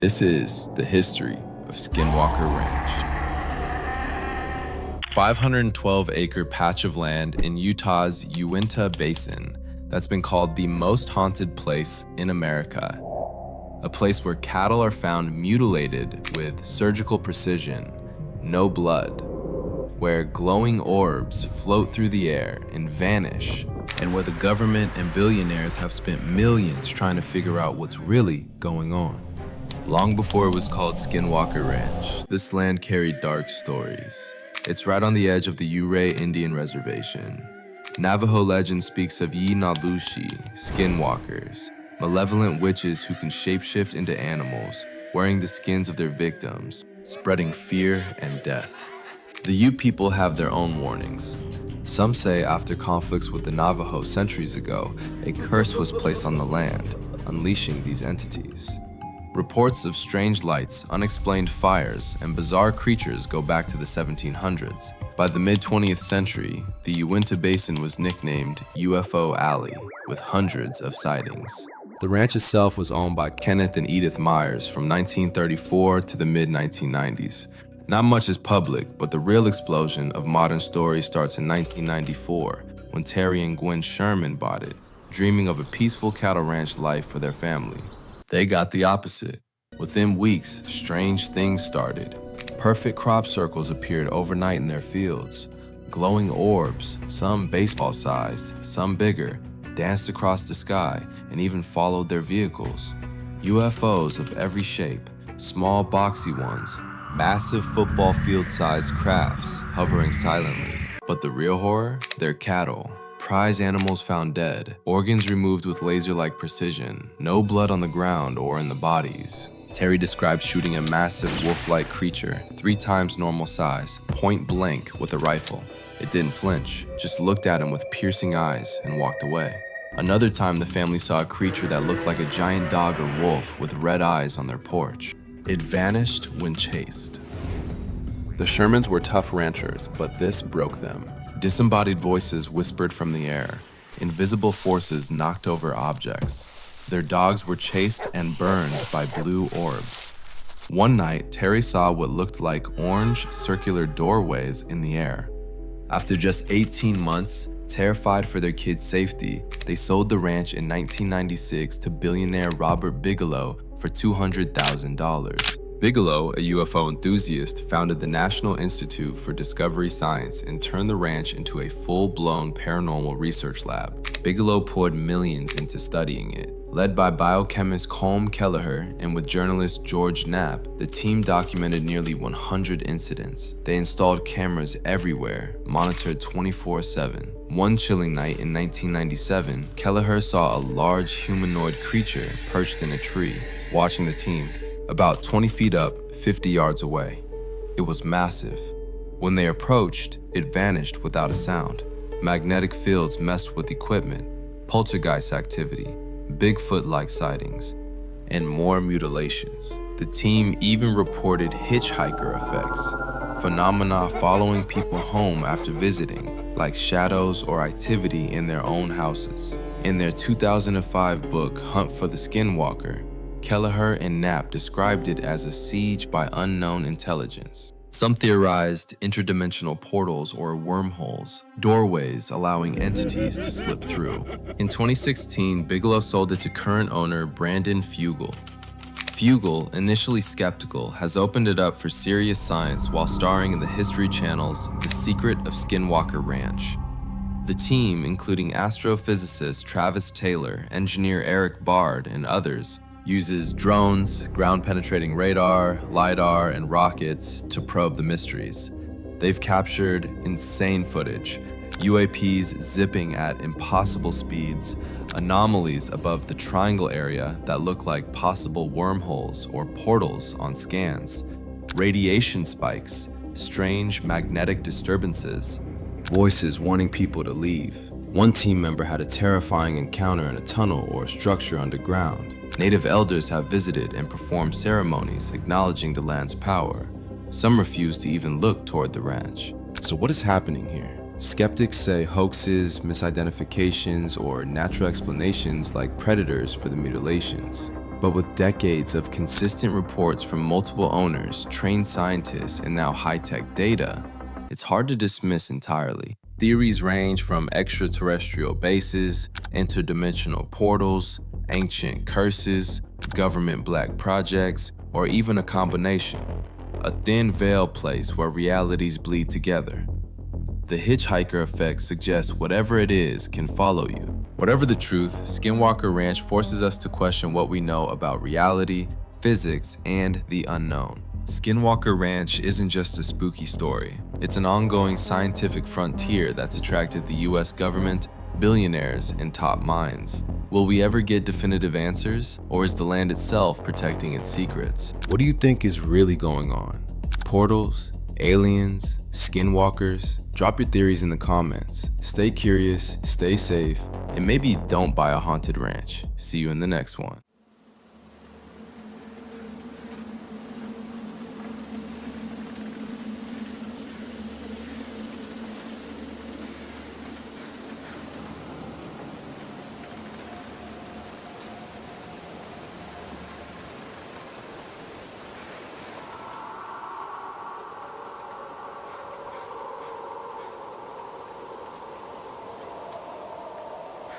This is the history of Skinwalker Ranch. 512-acre patch of land in Utah's Uinta Basin that's been called the most haunted place in America. A place where cattle are found mutilated with surgical precision, no blood, where glowing orbs float through the air and vanish, and where the government and billionaires have spent millions trying to figure out what's really going on. Long before it was called Skinwalker Ranch, this land carried dark stories. It's right on the edge of the Ouray Indian Reservation. Navajo legend speaks of Yi-na-lushi, skinwalkers, malevolent witches who can shapeshift into animals, wearing the skins of their victims, spreading fear and death. The Ute people have their own warnings. Some say after conflicts with the Navajo centuries ago, a curse was placed on the land, unleashing these entities. Reports of strange lights, unexplained fires, and bizarre creatures go back to the 1700s. By the mid-20th century, the Uinta Basin was nicknamed UFO Alley, with hundreds of sightings. The ranch itself was owned by Kenneth and Edith Myers from 1934 to the mid-1990s. Not much is public, but the real explosion of modern stories starts in 1994, when Terry and Gwen Sherman bought it, dreaming of a peaceful cattle ranch life for their family. They got the opposite. Within weeks, strange things started. Perfect crop circles appeared overnight in their fields. Glowing orbs, some baseball-sized, some bigger, danced across the sky and even followed their vehicles. UFOs of every shape, small boxy ones, massive football field-sized crafts hovering silently. But the real horror? They're cattle. Prize animals found dead, organs removed with laser-like precision, no blood on the ground or in the bodies. Terry described shooting a massive wolf-like creature, 3 times normal size, point blank with a rifle. It didn't flinch, just looked at him with piercing eyes and walked away. Another time the family saw a creature that looked like a giant dog or wolf with red eyes on their porch. It vanished when chased. The Shermans were tough ranchers, but this broke them. Disembodied voices whispered from the air. Invisible forces knocked over objects. Their dogs were chased and burned by blue orbs. One night, Terry saw what looked like orange circular doorways in the air. After just 18 months, terrified for their kids' safety, they sold the ranch in 1996 to billionaire Robert Bigelow for $200,000. Bigelow, a UFO enthusiast, founded the National Institute for Discovery Science and turned the ranch into a full-blown paranormal research lab. Bigelow poured millions into studying it. Led by biochemist Colm Kelleher and with journalist George Knapp, the team documented nearly 100 incidents. They installed cameras everywhere, monitored 24/7. One chilling night in 1997, Kelleher saw a large humanoid creature perched in a tree, watching the team. About 20 feet up, 50 yards away. It was massive. When they approached, it vanished without a sound. Magnetic fields messed with equipment, poltergeist activity, Bigfoot-like sightings, and more mutilations. The team even reported hitchhiker effects, phenomena following people home after visiting, like shadows or activity in their own houses. In their 2005 book, Hunt for the Skinwalker, Kelleher and Knapp described it as a siege by unknown intelligence. Some theorized interdimensional portals or wormholes, doorways allowing entities to slip through. In 2016, Bigelow sold it to current owner Brandon Fugel. Fugel, initially skeptical, has opened it up for serious science while starring in the History Channel's The Secret of Skinwalker Ranch. The team, including astrophysicist Travis Taylor, engineer Eric Bard, and others, uses drones, ground-penetrating radar, LiDAR, and rockets to probe the mysteries. They've captured insane footage, UAPs zipping at impossible speeds, anomalies above the triangle area that look like possible wormholes or portals on scans, radiation spikes, strange magnetic disturbances, voices warning people to leave. One team member had a terrifying encounter in a tunnel or structure underground. Native elders have visited and performed ceremonies acknowledging the land's power. Some refuse to even look toward the ranch. So what is happening here? Skeptics say hoaxes, misidentifications, or natural explanations like predators for the mutilations. But with decades of consistent reports from multiple owners, trained scientists, and now high-tech data, it's hard to dismiss entirely. Theories range from extraterrestrial bases, interdimensional portals, ancient curses, government black projects, or even a combination. A thin veil place where realities bleed together. The hitchhiker effect suggests whatever it is can follow you. Whatever the truth, Skinwalker Ranch forces us to question what we know about reality, physics, and the unknown. Skinwalker Ranch isn't just a spooky story. It's an ongoing scientific frontier that's attracted the US government, billionaires, and top minds. Will we ever get definitive answers, or is the land itself protecting its secrets? What do you think is really going on? Portals? Aliens? Skinwalkers? Drop your theories in the comments. Stay curious, stay safe, and maybe don't buy a haunted ranch. See you in the next one.